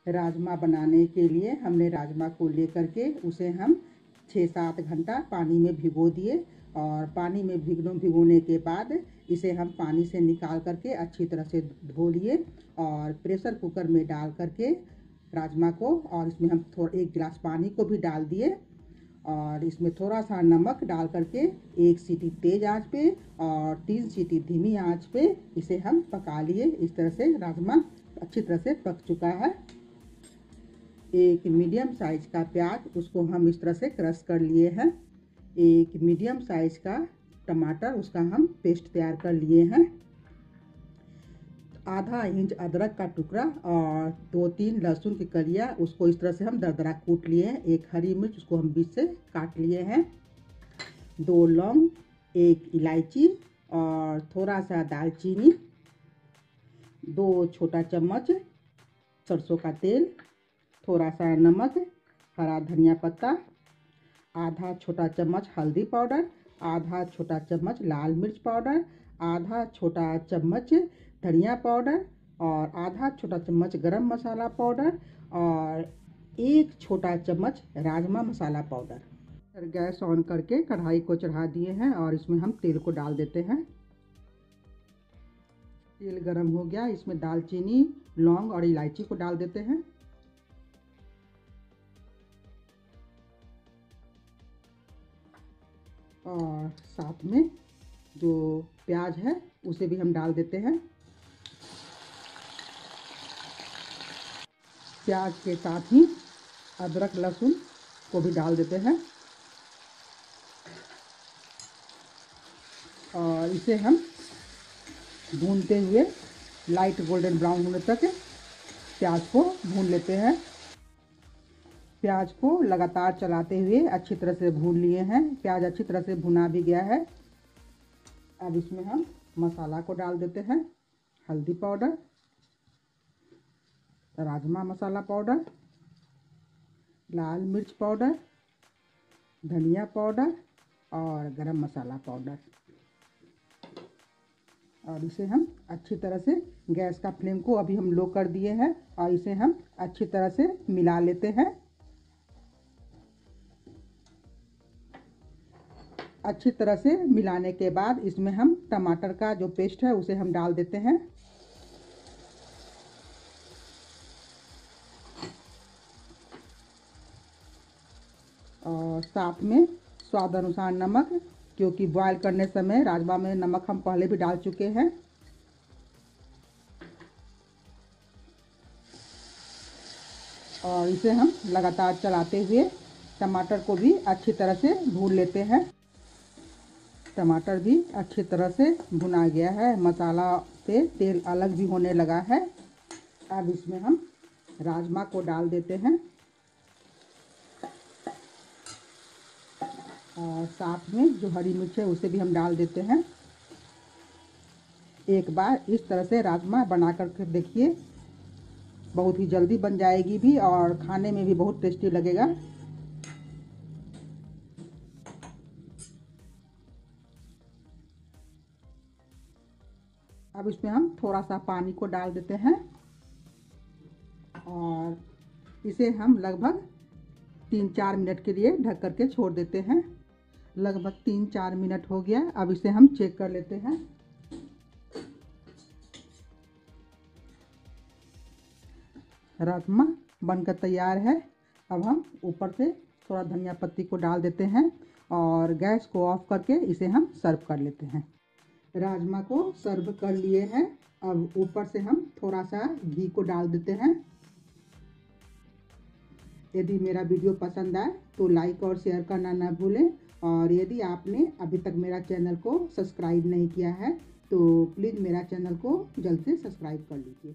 राजमा बनाने के लिए हमने राजमा को लेकर के उसे हम 6-7 घंटा पानी में भिगो दिए और पानी में भिगोने के बाद इसे हम पानी से निकाल करके अच्छी तरह से धो लिए और प्रेशर कुकर में डाल करके राजमा को और इसमें हम थोड़ा 1 गिलास पानी को भी डाल दिए और इसमें थोड़ा सा नमक डाल करके 1 सीटी तेज आंच पे और 3 सीटी धीमी आंच पे इसे हम पका लिए। इस तरह से राजमा अच्छी तरह से पक चुका है। एक मीडियम साइज का प्याज उसको हम इस तरह से क्रश कर लिए हैं। एक मीडियम साइज का टमाटर उसका हम पेस्ट तैयार कर लिए हैं। आधा इंच अदरक का टुकड़ा और 2-3 लहसुन की कलियां उसको इस तरह से हम दरदरा कूट लिए हैं। एक हरी मिर्च उसको हम बीच से काट लिए हैं। 2 लौंग, 1 इलायची और थोड़ा सा दालचीनी, 2 छोटा चम्मच सरसों का तेल, थोड़ा सा नमक, हरा धनिया पत्ता, आधा छोटा चम्मच हल्दी पाउडर, आधा छोटा चम्मच लाल मिर्च पाउडर, आधा छोटा चम्मच धनिया पाउडर और आधा छोटा चम्मच गरम मसाला पाउडर और 1 छोटा चम्मच rajma masala powder. Gas on करके कढ़ाई को चढ़ा दिए हैं और इसमें हम तेल को डाल देते हैं। तेल गरम हो गया, इसमें दालचीनी, लौंग और इलायची को डाल देते हैं। और साथ में जो प्याज है उसे भी हम डाल देते हैं। प्याज के साथ ही अदरक लहसुन को भी डाल देते हैं और इसे हम भूनते हुए लाइट गोल्डन ब्राउन होने तक प्याज को भून लेते हैं। प्याज को लगातार चलाते हुए अच्छी तरह से भून लिए हैं। प्याज अच्छी तरह से भुना भी गया है। अब इसमें हम मसाला को डाल देते हैं। हल्दी पाउडर, राजमा मसाला पाउडर, लाल मिर्च पाउडर, धनिया पाउडर और गरम मसाला पाउडर और इसे हम अच्छी तरह से गैस का फ्लेम को अभी हम लो कर दिए हैं और इसे हम अच्छी तरह से मिला लेते हैं। अच्छी तरह से मिलाने के बाद इसमें हम टमाटर का जो पेस्ट है उसे हम डाल देते हैं और साथ में स्वाद अनुसार नमक, क्योंकि बॉयल करने समय राजमा में नमक हम पहले भी डाल चुके हैं। और इसे हम लगातार चलाते हुए टमाटर को भी अच्छी तरह से भून लेते हैं। टमाटर भी अच्छी तरह से भुना गया है, मसाला से तेल अलग भी होने लगा है। अब इसमें हम राजमा को डाल देते हैं और साथ में जो हरी मिर्च है उसे भी हम डाल देते हैं। एक बार इस तरह से राजमा बना कर देखिए, बहुत ही जल्दी बन जाएगी भी और खाने में भी बहुत टेस्टी लगेगा। अब इसमें हम थोड़ा सा पानी को डाल देते हैं और इसे हम लगभग 3-4 मिनट के लिए ढक करके छोड़ देते हैं। लगभग 3-4 मिनट हो गया। अब इसे हम चेक कर लेते हैं। राजमा बनकर तैयार है। अब हम ऊपर से थोड़ा धनिया पत्ती को डाल देते हैं और गैस को ऑफ करके इसे हम सर्व कर लेते हैं। राजमा को सर्व कर लिए हैं। अब ऊपर से हम थोड़ा सा घी को डाल देते हैं। यदि मेरा वीडियो पसंद आए तो लाइक और शेयर करना ना भूलें और यदि आपने अभी तक मेरा चैनल को सब्सक्राइब नहीं किया है तो प्लीज़ मेरा चैनल को जल्द से सब्सक्राइब कर लीजिए।